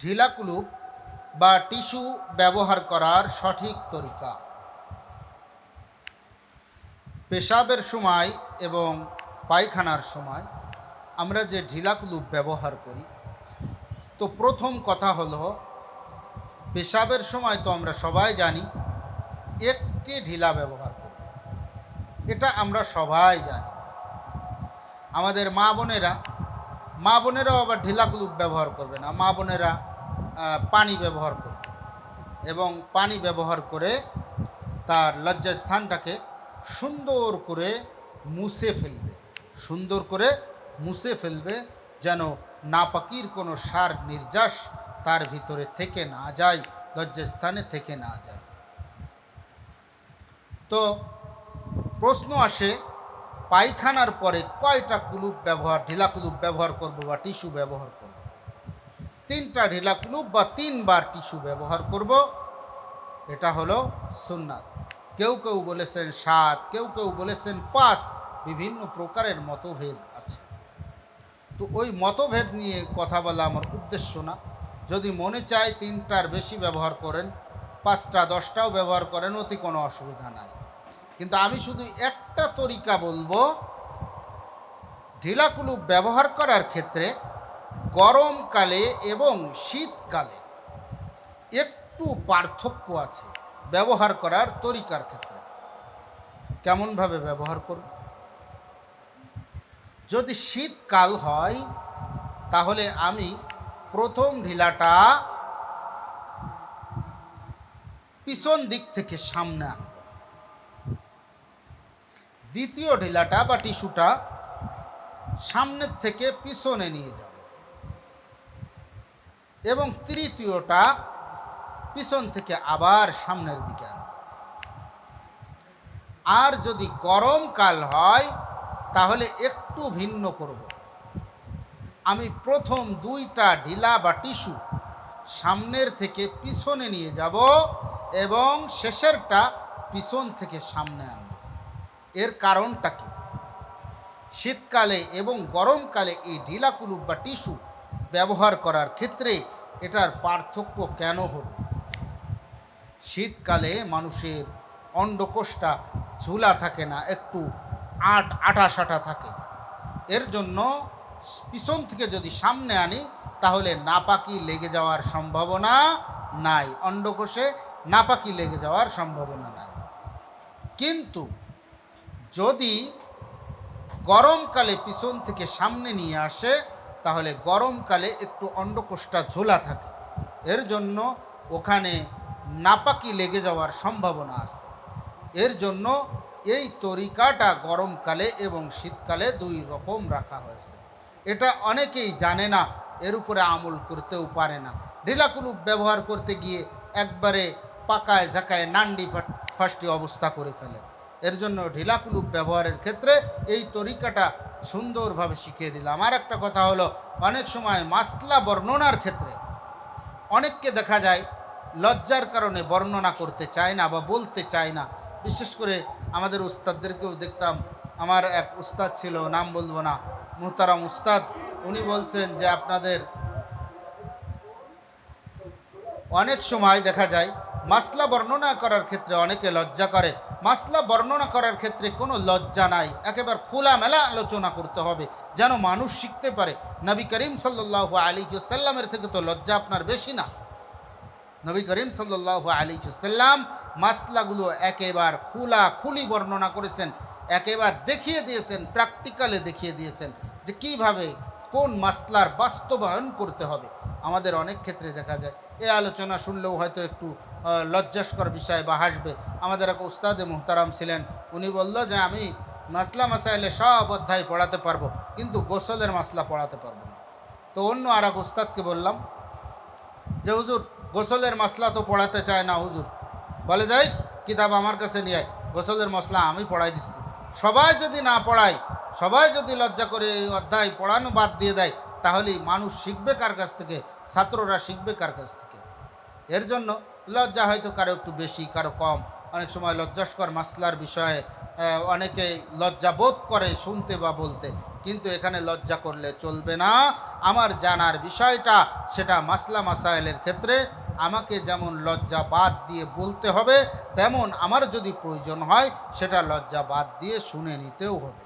ঢিলা কুলুপ বা টিস্যু ব্যবহার করার সঠিক তরিকা। পেশাবের সময় এবং পায়খানার সময় আমরা যে ঢিলা কুলুপ ব্যবহার করি, তো প্রথম কথা হলো, পেশাবের সময় তো আমরা সবাই জানি একটি ঢিলা ব্যবহার করি, এটা আমরা সবাই জানি। আমাদের মা বোনেরাও আবার ঢিলা কুলুপ ব্যবহার করবে না, মা বোনেরা পানি ব্যবহার করবে এবং পানি ব্যবহার করে তার লজ্জাস্থানটাকে সুন্দর করে মুছে ফেলবে যেন নাপাকির কোনো সার নির্যাস তার ভিতরে থেকে না যায়, লজ্জাস্থানে থেকে না যায়। তো প্রশ্ন আসে, পায়খানার পরে কয়টা ঢিলা কুলুপ ব্যবহার করব বা টিস্যু ব্যবহার করব? 3টা ঢিলা কুলুপ বা 3বার টিস্যু ব্যবহার করব। এটা হলো সুন্নাত। কেউ কেউ বলেছেন 7, কেউ কেউ বলেছেন 5, বিভিন্ন প্রকারের মতভেদ আছে। তো ওই মতভেদ নিয়ে কথা বলা আমার উদ্দেশ্য না। যদি মনে চায় 3টার বেশি ব্যবহার করেন, 5টা 10টাও ব্যবহার করেন, অতি কোনো অসুবিধা নাই। কিন্তু আমি শুধু একটা তরিকা বলবো, ঢিলা কুলুপ ব্যবহার করার ক্ষেত্রে গরমকালে এবং শীতকালে একটু পার্থক্য আছে ব্যবহার করার তরিকার ক্ষেত্রে। কেমনভাবে ব্যবহার করব? যদি শীতকাল হয় তাহলে আমি প্রথম ঢিলাটা পিছন দিক থেকে সামনে আনব, দ্বিতীয় ঢিলাটা বা টিস্যুটা সামনের থেকে পিছনে নিয়ে যাব এবং তৃতীয়টা পিছন থেকে আবার সামনের দিকে আনব। আর যদি গরমকাল হয় তাহলে একটু ভিন্ন করব। আমি প্রথম 2টা ঢিলা বা টিস্যু সামনের থেকে পিছনে নিয়ে যাব এবং শেষেরটা পিছন থেকে সামনে আনব। এর কারণটা কি? শীতকালে এবং গরমকালে এই ঢিলা কুলুপ বা টিস্যু ব্যবহার করার ক্ষেত্রে এটার পার্থক্য কেন হল? শীতকালে মানুষের অন্ডকোষটা ঝুলা থাকে না, একটু আটা থাকে। এর জন্য পিছন থেকে যদি সামনে আনি তাহলে নাপাকি লেগে যাওয়ার সম্ভাবনা নাই, অন্ডকোষে নাপাকি লেগে যাওয়ার সম্ভাবনা নাই। কিন্তু যদি গরমকালে পিছন থেকে সামনে নিয়ে আসে তাহলে গরমকালে একটু অন্ডকোষটা ঝোলা থাকে, এর জন্য ওখানে নাপাকি লেগে যাওয়ার সম্ভাবনা আছে। এর জন্য এই তরিকাটা গরমকালে এবং শীতকালে 2 রকম রাখা হয়েছে। এটা অনেকেই জানে না, এর উপরে আমল করতেও পারে না। ঢিলা কুলুপ ব্যবহার করতে গিয়ে একবারে পাকায় ঝাঁকায় নান্ডি ফাস্টি অবস্থা করে ফেলে। এর জন্য ঢিলা কুলুপ ব্যবহারের ক্ষেত্রে এই তরিকাটা সুন্দরভাবে শিখিয়ে দিলাম। আর একটা কথা হলো, অনেক সময় মাসলা বর্ণনার ক্ষেত্রে অনেককে দেখা যায় লজ্জার কারণে বর্ণনা করতে চায় না বা বলতে চায় না। বিশেষ করে আমাদের উস্তাদদেরকেও দেখতাম। আমার এক উস্তাদ ছিল, নাম বলবো না, মুহতারাম উস্তাদ, উনি বলছেন যে আপনাদের অনেক সময় দেখা যায় মাসলা বর্ণনা করার ক্ষেত্রে অনেকে লজ্জা করে। মাসলা বর্ণনা করার ক্ষেত্রে কোনো লজ্জা নাই, একেবারে খোলামেলা আলোচনা করতে হবে যেন মানুষ শিখতে পারে। নবী করিম সাল্লাল্লাহু আলাইহি ওয়াসাল্লামের থেকে তো লজ্জা আপনার বেশি না। নবী করিম সাল্লাল্লাহু আলাইহি ওয়াসাল্লাম মাসলাগুলো একেবারে খুলি বর্ণনা করেছেন, একেবারে দেখিয়ে দিয়েছেন, প্র্যাকটিক্যালে দেখিয়ে দিয়েছেন যে কিভাবে কোন মাসলার বাস্তবায়ন করতে হবে। আমাদের অনেক ক্ষেত্রে দেখা যায় এই আলোচনা শুনলেও হয়তো একটু লজ্জাস্কর বিষয় বা হাসবে। আমাদের এক উস্তাদে মুহতারাম ছিলেন, উনি বলল যে আমি মাসলা মাসাইলে সব অধ্যায় পড়াতে পারবো কিন্তু গোসলের মাসলা পড়াতে পারবো না। তো অন্য আর এক উস্তাদকে বললাম যে হুজুর গোসলের মশলা তো পড়াতে চায় না হুজুর, বলে যাই কিতাব আমার কাছে নিয়ে আয়, গোসলের মশলা আমি পড়াই দিচ্ছি। সবাই যদি না পড়ায়, সবাই যদি লজ্জা করে এই অধ্যায় পড়ানো বাদ দিয়ে দেয়, তাহলেই মানুষ শিখবে কার কাছ থেকে? ছাত্ররা শিখবে কার কাছ থেকে? এর জন্য লজ্জা হয়তো কারো একটু বেশি, কারো কম। অনেক সময় লজ্জাস্কর মাসলার বিষয়ে অনেকে লজ্জা বোধ করে শুনতে বা বলতে, কিন্তু এখানে লজ্জা করলে চলবে না। আমার জানার বিষয়টা সেটা মাসলা মাসাইলের ক্ষেত্রে আমাকে যেমন লজ্জা বাদ দিয়ে বলতে হবে, তেমন আমার যদি প্রয়োজন হয় সেটা লজ্জা বাদ দিয়ে শুনে নিতেও হবে।